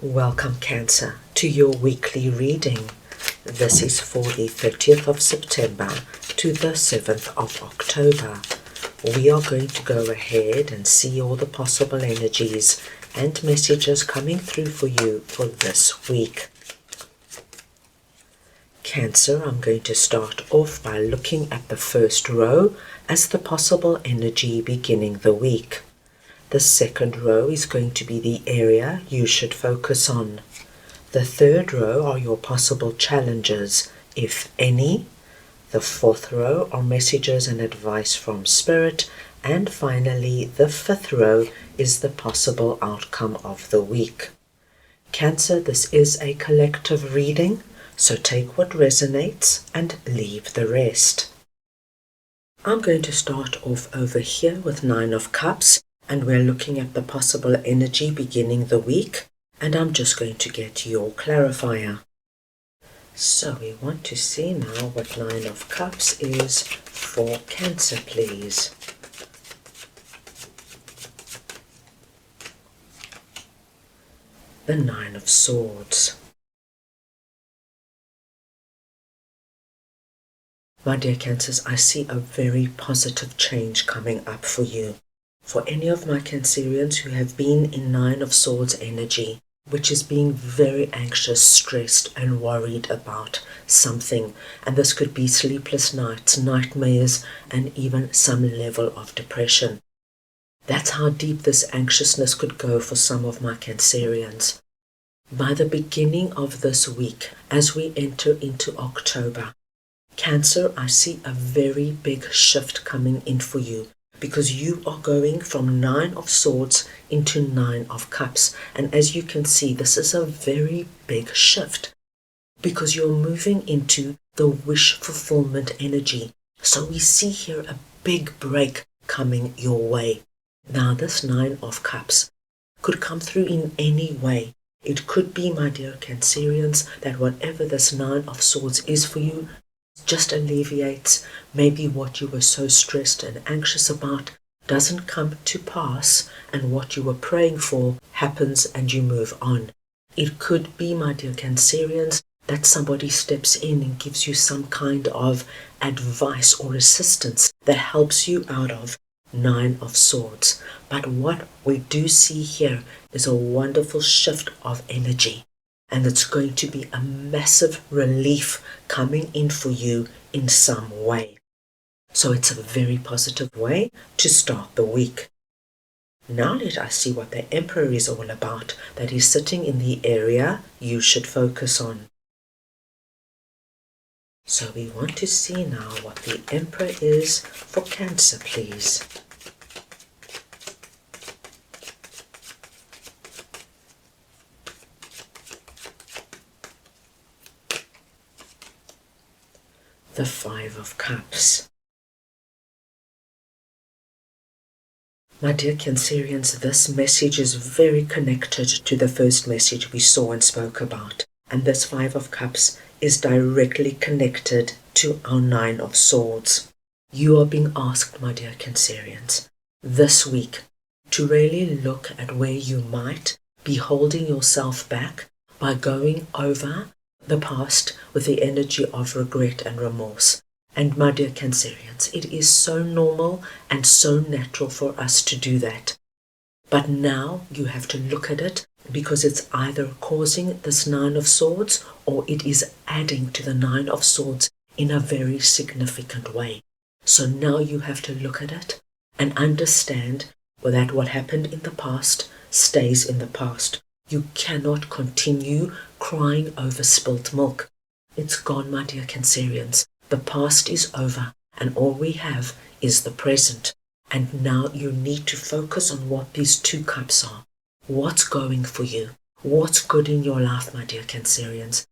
Welcome, Cancer, to your weekly reading. This is for the 30th of September to the 7th of October. We are going to go ahead and see all the possible energies and messages coming through for you for this week. Cancer, I'm going to start off by looking at the first row as the possible energy beginning the week. The second row is going to be the area you should focus on. The third row are your possible challenges, if any. The fourth row are messages and advice from Spirit. And finally, the fifth row is the possible outcome of the week. Cancer, this is a collective reading, so take what resonates and leave the rest. I'm going to start off over here with 9 of Cups. And we're looking at the possible energy beginning the week, and I'm just going to get your clarifier. So we want to see now what 9 of Cups is for Cancer, please. The 9 of Swords. My dear Cancers, I see a very positive change coming up for you. For any of my Cancerians who have been in 9 of Swords energy, which is being very anxious, stressed and worried about something, and this could be sleepless nights, nightmares, and even some level of depression. That's how deep this anxiousness could go for some of my Cancerians. By the beginning of this week, as we enter into October, Cancer, I see a very big shift coming in for you, because you are going from 9 of Swords into 9 of Cups. And as you can see, this is a very big shift, because you're moving into the wish fulfillment energy. So we see here a big break coming your way. Now this 9 of Cups could come through in any way. It could be, my dear Cancerians, that whatever this 9 of Swords is for you, just alleviates maybe what you were so stressed and anxious about doesn't come to pass, and what you were praying for happens and you move on. It could be, my dear Cancerians, that somebody steps in and gives you some kind of advice or assistance that helps you out of 9 of Swords. But what we do see here is a wonderful shift of energy. And it's going to be a massive relief coming in for you in some way. So it's a very positive way to start the week. Now let us see what the Emperor is all about, that is sitting in the area you should focus on. So we want to see now what the Emperor is for Cancer, please. The 5 of Cups. My dear Cancerians, this message is very connected to the first message we saw and spoke about. And this 5 of Cups is directly connected to our 9 of Swords. You are being asked, my dear Cancerians, this week to really look at where you might be holding yourself back by going over the past with the energy of regret and remorse. And my dear Cancerians, it is so normal and so natural for us to do that. But now you have to look at it, because it's either causing this 9 of Swords or it is adding to the 9 of Swords in a very significant way. So now you have to look at it and understand that what happened in the past stays in the past. You cannot continue crying over spilt milk. It's gone, my dear Cancerians. The past is over, and all we have is the present. And now you need to focus on what these 2 cups are. What's going for you? What's good in your life, my dear Cancerians?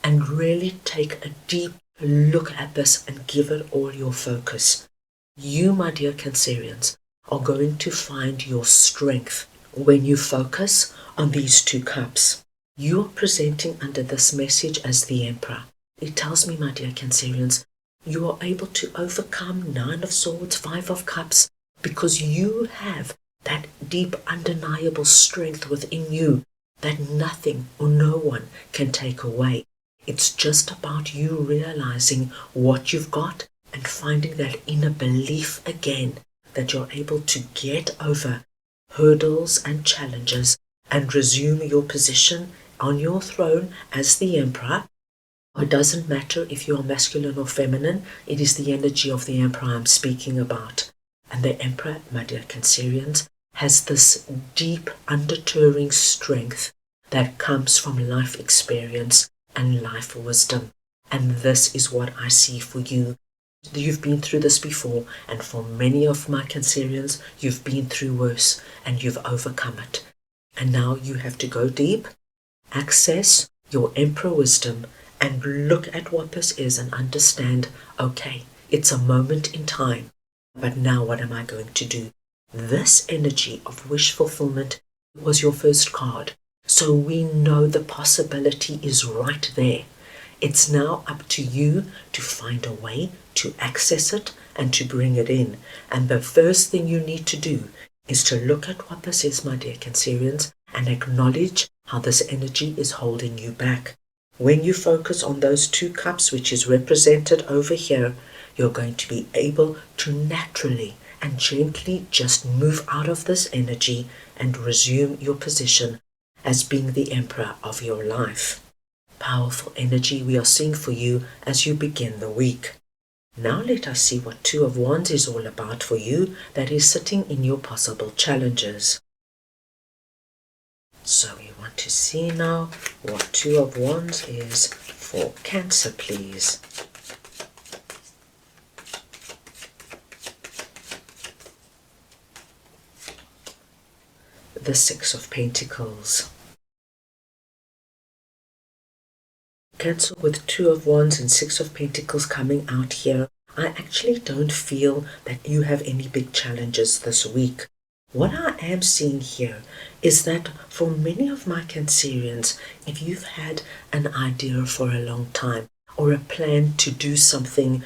And really take a deep look at this and give it all your focus. You, my dear Cancerians, are going to find your strength when you focus on these 2 cups. You are presenting under this message as the Emperor. It tells me, my dear Cancerians, you are able to overcome 9 of Swords, 5 of Cups, because you have that deep, undeniable strength within you that nothing or no one can take away. It's just about you realizing what you've got and finding that inner belief again that you're able to get over hurdles and challenges and resume your position on your throne as the emperor. It doesn't matter if you're masculine or feminine, it is the energy of the emperor I'm speaking about. And the emperor, my dear Cancerians, has this deep, undeterring strength that comes from life experience and life wisdom. And this is what I see for you. You've been through this before, and for many of my Cancerians, you've been through worse and you've overcome it. And now you have to go deep, access your emperor wisdom, and look at what this is and understand, okay, it's a moment in time, but now what am I going to do? This energy of wish fulfillment was your first card. So we know the possibility is right there. It's now up to you to find a way to access it and to bring it in. And the first thing you need to do is to look at what this is, my dear Cancerians, and acknowledge how this energy is holding you back. When you focus on those 2 cups, which is represented over here, you're going to be able to naturally and gently just move out of this energy and resume your position as being the emperor of your life. Powerful energy we are seeing for you as you begin the week. Now let us see what 2 of Wands is all about for you that is sitting in your possible challenges. So we want to see now what 2 of Wands is for Cancer, please. The 6 of Pentacles. Cancer, with 2 of Wands and 6 of Pentacles coming out here, I actually don't feel that you have any big challenges this week. What I am seeing here is that for many of my Cancerians, if you've had an idea for a long time or a plan to do something,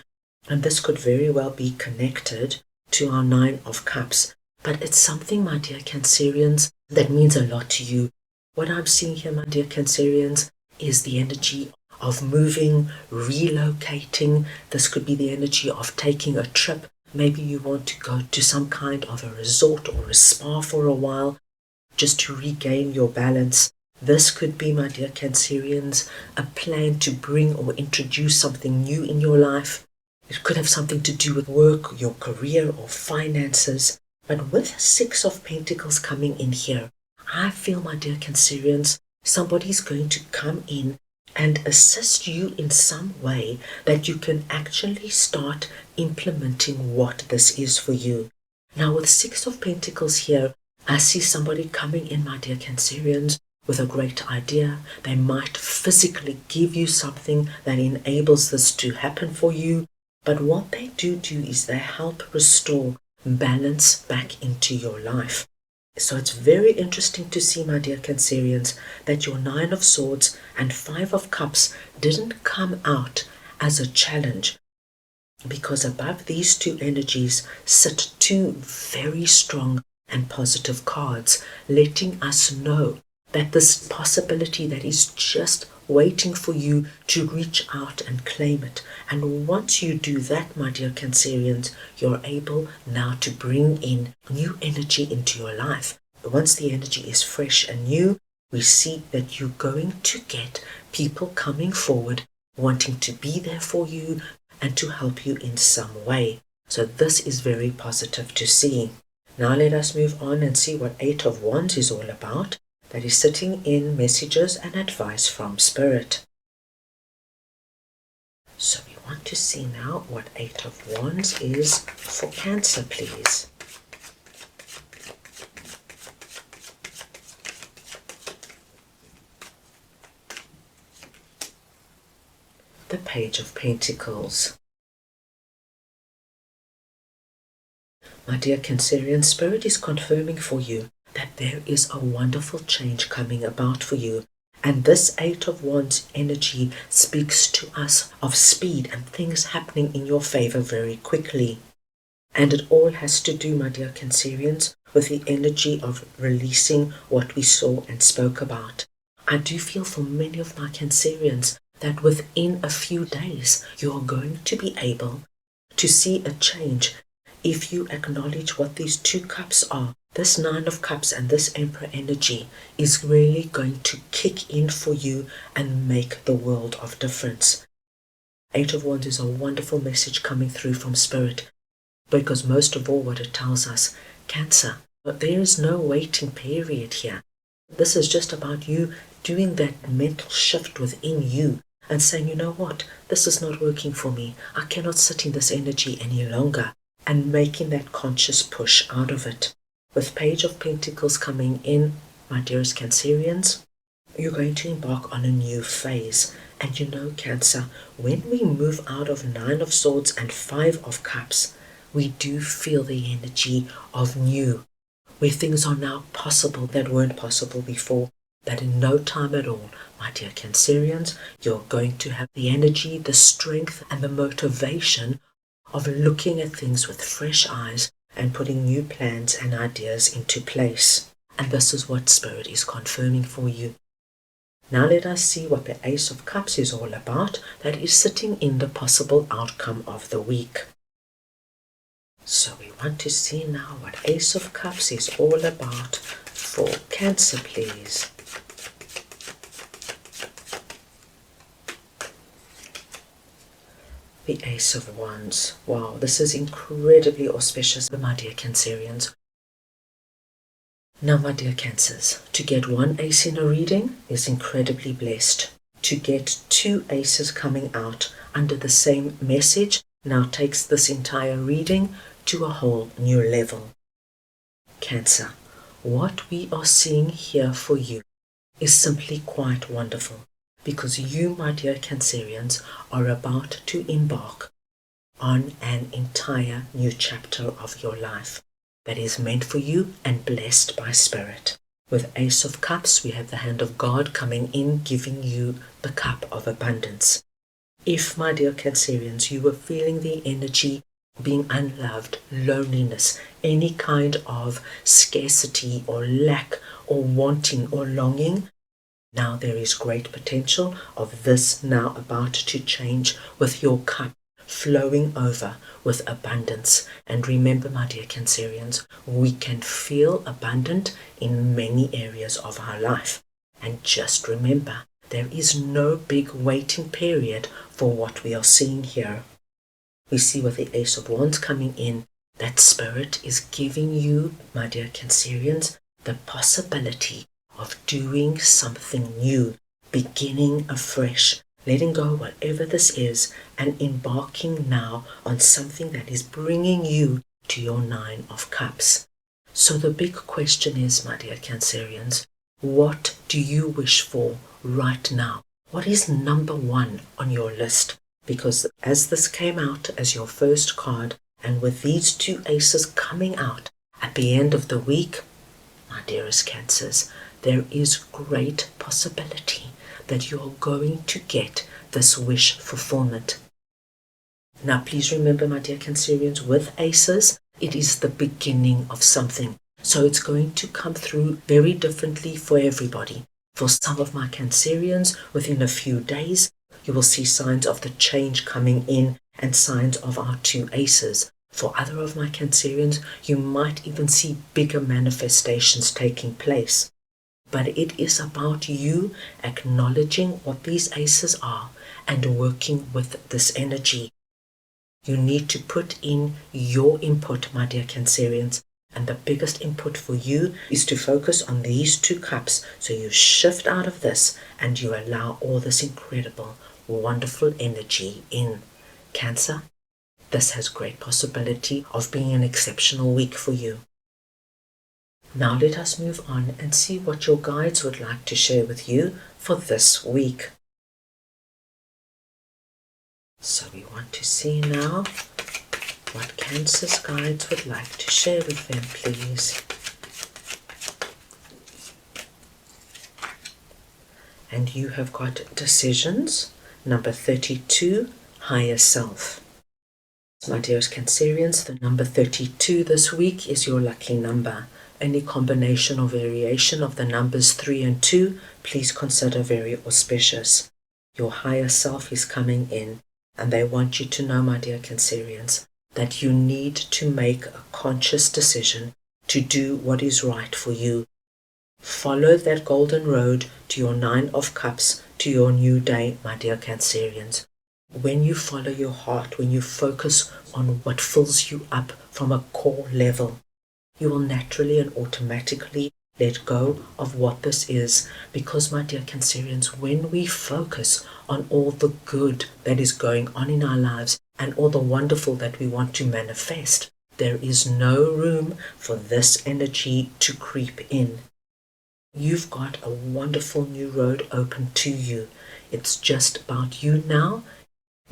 and this could very well be connected to our 9 of Cups, but it's something, my dear Cancerians, that means a lot to you. What I'm seeing here, my dear Cancerians, is the energy of moving, relocating. This could be the energy of taking a trip. Maybe you want to go to some kind of a resort or a spa for a while, just to regain your balance. This could be, my dear Cancerians, a plan to bring or introduce something new in your life. It could have something to do with work, your career, or finances. But with 6 of Pentacles coming in here, I feel, my dear Cancerians, somebody's going to come in and assist you in some way that you can actually start implementing what this is for you. Now with 6 of Pentacles here, I see somebody coming in, my dear Cancerians, with a great idea. They might physically give you something that enables this to happen for you. But what they do is they help restore balance back into your life. So it's very interesting to see, my dear Cancerians, that your 9 of Swords and 5 of Cups didn't come out as a challenge, because above these 2 energies sit 2 very strong and positive cards, letting us know that this possibility that is just waiting for you to reach out and claim it. And once you do that, my dear Cancerians, you're able now to bring in new energy into your life. Once the energy is fresh and new, we see that you're going to get people coming forward, wanting to be there for you and to help you in some way. So this is very positive to see. Now let us move on and see what 8 of Wands is all about. That is sitting in messages and advice from Spirit. So we want to see now what 8 of Wands is for Cancer, please. The Page of Pentacles. My dear Cancerian, Spirit is confirming for you that there is a wonderful change coming about for you. And this 8 of Wands energy speaks to us of speed and things happening in your favor very quickly. And it all has to do, my dear Cancerians, with the energy of releasing what we saw and spoke about. I do feel for many of my Cancerians that within a few days you are going to be able to see a change if you acknowledge what these two cups are. This Nine of Cups and this Emperor energy is really going to kick in for you and make the world of difference. Eight of Wands is a wonderful message coming through from Spirit, because most of all what it tells us, Cancer, there is no waiting period here. This is just about you doing that mental shift within you and saying, you know what, this is not working for me. I cannot sit in this energy any longer, and making that conscious push out of it. With Page of Pentacles coming in, my dearest Cancerians, you're going to embark on a new phase. And you know, Cancer, when we move out of Nine of Swords and Five of Cups, we do feel the energy of new, where things are now possible that weren't possible before. That in no time at all, my dear Cancerians, you're going to have the energy, the strength, and the motivation of looking at things with fresh eyes and putting new plans and ideas into place. And this is what Spirit is confirming for you. Now let us see what the Ace of Cups is all about, that is sitting in the possible outcome of the week. So we want to see now what Ace of Cups is all about for Cancer, please. The Ace of Wands. Wow, this is incredibly auspicious, my dear Cancerians. Now, my dear Cancers, to get one ace in a reading is incredibly blessed. To get two aces coming out under the same message now takes this entire reading to a whole new level. Cancer, what we are seeing here for you is simply quite wonderful, because you, my dear Cancerians, are about to embark on an entire new chapter of your life that is meant for you and blessed by Spirit. With Ace of Cups, we have the hand of God coming in, giving you the cup of abundance. If, my dear Cancerians, you were feeling the energy being unloved, loneliness, any kind of scarcity or lack or wanting or longing, now there is great potential of this now about to change, with your cup flowing over with abundance. And remember, my dear Cancerians, we can feel abundant in many areas of our life. And just remember, there is no big waiting period for what we are seeing here. We see with the Ace of Wands coming in, that Spirit is giving you, my dear Cancerians, the possibility of doing something new, beginning afresh, letting go whatever this is and embarking now on something that is bringing you to your Nine of Cups. So the big question is, my dear Cancerians, what do you wish for right now? What is number one on your list? Because as this came out as your first card, and with these two aces coming out at the end of the week, my dearest Cancers, there is great possibility that you are going to get this wish fulfillment. Now please remember, my dear Cancerians, with aces, it is the beginning of something. So it's going to come through very differently for everybody. For some of my Cancerians, within a few days, you will see signs of the change coming in and signs of our two aces. For other of my Cancerians, you might even see bigger manifestations taking place. But it is about you acknowledging what these aces are and working with this energy. You need to put in your input, my dear Cancerians. And the biggest input for you is to focus on these two cups. So you shift out of this and you allow all this incredible, wonderful energy in. Cancer, this has great possibility of being an exceptional week for you. Now let us move on and see what your guides would like to share with you for this week. So we want to see now what Cancer's guides would like to share with them, please. And you have got decisions, number 32, higher self. My dearest Cancerians, the number 32 this week is your lucky number. Any combination or variation of the numbers 3 and 2, please consider very auspicious. Your higher self is coming in, and they want you to know, my dear Cancerians, that you need to make a conscious decision to do what is right for you. Follow that golden road to your 9 of Cups, to your new day, my dear Cancerians. When you follow your heart, when you focus on what fills you up from a core level, you will naturally and automatically let go of what this is. Because, my dear Cancerians, when we focus on all the good that is going on in our lives and all the wonderful that we want to manifest, there is no room for this energy to creep in. You've got a wonderful new road open to you. It's just about you now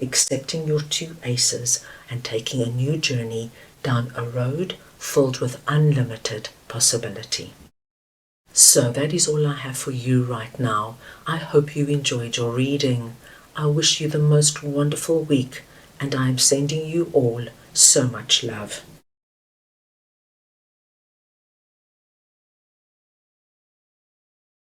accepting your 2 aces and taking a new journey down a road filled with unlimited possibility. So that is all I have for you right now. I hope you enjoyed your reading. I wish you the most wonderful week, and I am sending you all so much love.